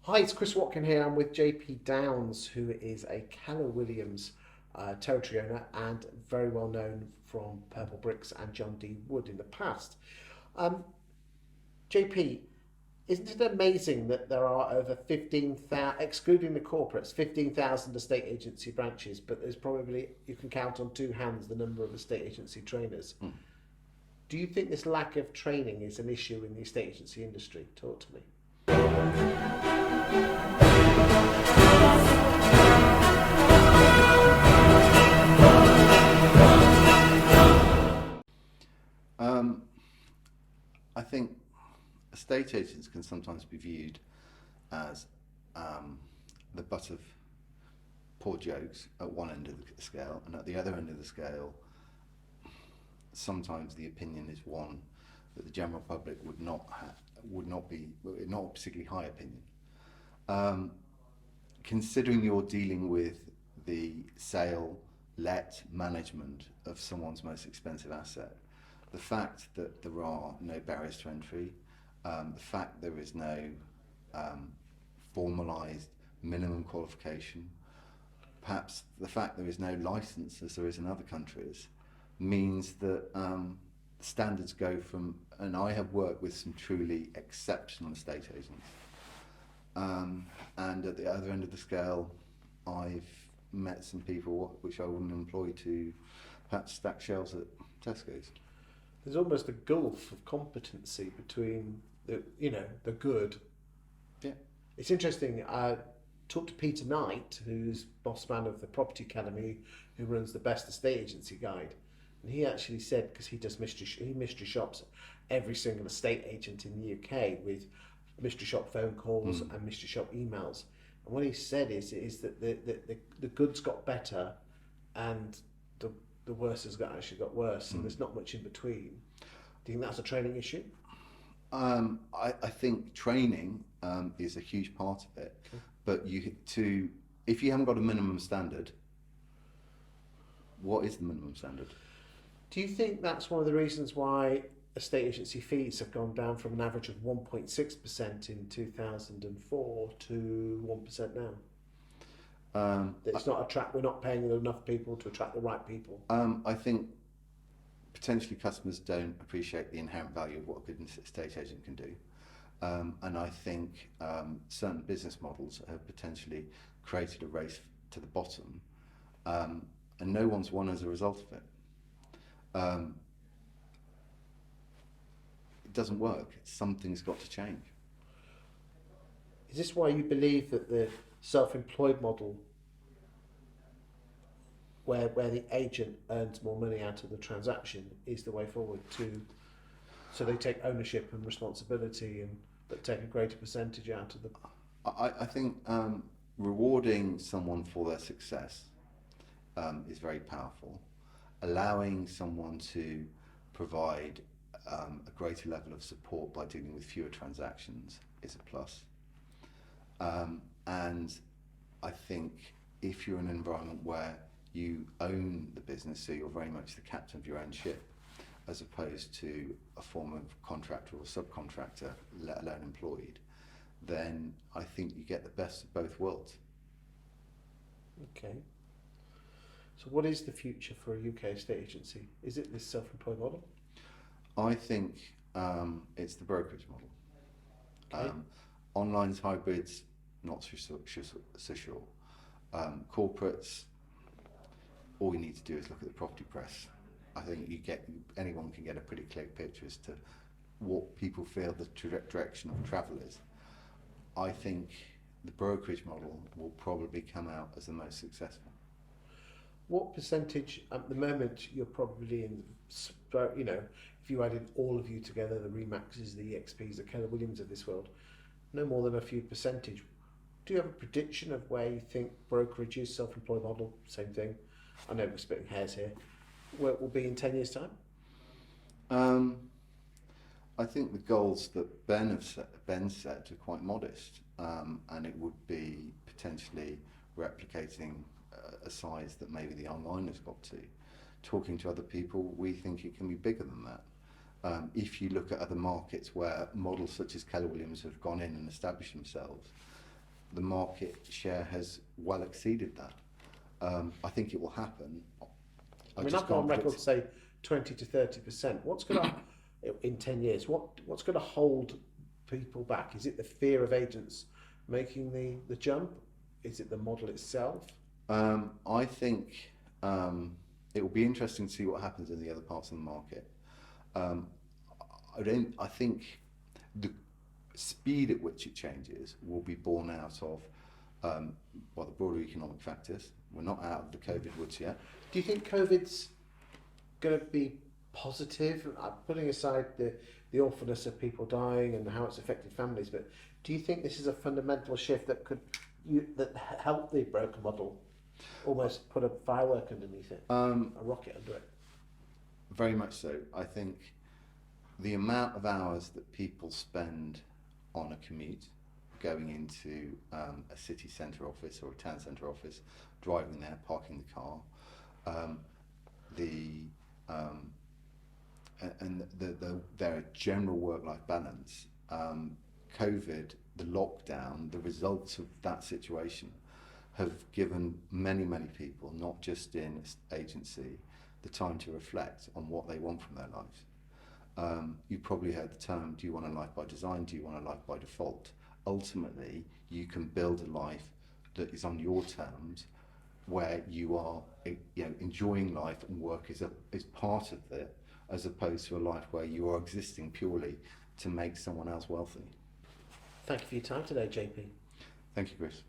Hi, it's Chris Watkin here. I'm with JP Downs, who is a Keller Williams territory owner and very well known from Purplebricks and John D. Wood in the past. Um, JP, isn't it amazing that there are over 15,000, excluding the corporates, 15,000 estate agency branches, but there's probably, you can count on two hands the number of estate agency trainers. Mm. Do you think this lack of training is an issue in the estate agency industry? Talk to me. I think estate agents can sometimes be viewed as the butt of poor jokes at one end of the scale, and at the other end of the scale, sometimes the opinion is one that the general public would not be not a particularly high opinion. Considering you're dealing with the sale, let, management of someone's most expensive asset, the fact that there are no barriers to entry, the fact there is no formalised minimum qualification, perhaps the fact there is no licence as there is in other countries, means that standards go from, and I have worked with some truly exceptional estate agents, and at the other end of the scale, I've met some people which I wouldn't employ to perhaps stack shelves at Tesco's. There's almost a gulf of competency between the good. Yeah. It's interesting. I talked to Peter Knight, who's boss man of the Property Academy, who runs the Best Estate Agency Guide, and he actually said, because he does mystery shops every single estate agent in the UK with mystery shop phone calls and mystery shop emails, and what he said is that the goods got better and the worse has actually got worse, and there's not much in between. Do you think that's a training issue? I think training is a huge part of it, okay. But if you haven't got a minimum standard, what is the minimum standard? Do you think that's one of the reasons why estate agency fees have gone down from an average of 1.6% in 2004 to 1% now? We're not paying enough people to attract the right people. I think potentially customers don't appreciate the inherent value of what a good estate agent can do. And I think certain business models have potentially created a race to the bottom, and no one's won as a result of it. It doesn't work. Something's got to change. Is this why you believe that the self-employed model, where the agent earns more money out of the transaction, is the way forward so they take ownership and responsibility but take a greater percentage out of the... I think rewarding someone for their success is very powerful. Allowing someone to provide a greater level of support by dealing with fewer transactions is a plus. And I think if you're in an environment where you own the business, so you're very much the captain of your own ship, as opposed to a form of contractor or subcontractor, let alone employed, then I think you get the best of both worlds. Okay. So what is the future for a UK estate agency? Is it this self-employed model? I think it's the brokerage model. Okay. Online's hybrids, not so sure. Corporates, all you need to do is look at the property press. I think anyone can get a pretty clear picture as to what people feel the direction of travel is. I think the brokerage model will probably come out as the most successful. What percentage, at the moment, you're probably in, if you added all of you together, the Remaxes, the EXPs, the Keller Williams of this world, no more than a few percentage. Do you have a prediction of where you think brokerage is, self-employed model, same thing? I know we're splitting hairs here. Where it will be in 10 years' time? I think the goals that Ben set are quite modest, and it would be potentially replicating a size that maybe the online has got to. Talking to other people, we think it can be bigger than that. If you look at other markets where models such as Keller Williams have gone in and established themselves, the market share has well exceeded that. I think it will happen. I mean, just I've got on can't record predict to say 20 to 30%. What's going to, in 10 years, what's going to hold people back? Is it the fear of agents making the jump? Is it the model itself? I think it will be interesting to see what happens in the other parts of the market. I think the speed at which it changes will be borne out of the broader economic factors. We're not out of the COVID woods yet. Do you think COVID's going to be positive? Putting aside the awfulness of people dying and how it's affected families, but do you think this is a fundamental shift that could help the broker model almost put a firework underneath it, a rocket under it? Very much so. I think the amount of hours that people spend on a commute, going into a city centre office or a town centre office, driving there, parking the car, their general work-life balance, COVID, the lockdown, the results of that situation have given many people, not just in agency, the time to reflect on what they want from their lives. You probably heard the term, do you want a life by design, do you want a life by default? Ultimately, you can build a life that is on your terms, where you are enjoying life and work is part of it, as opposed to a life where you are existing purely to make someone else wealthy. Thank you for your time today, JP. Thank you, Chris.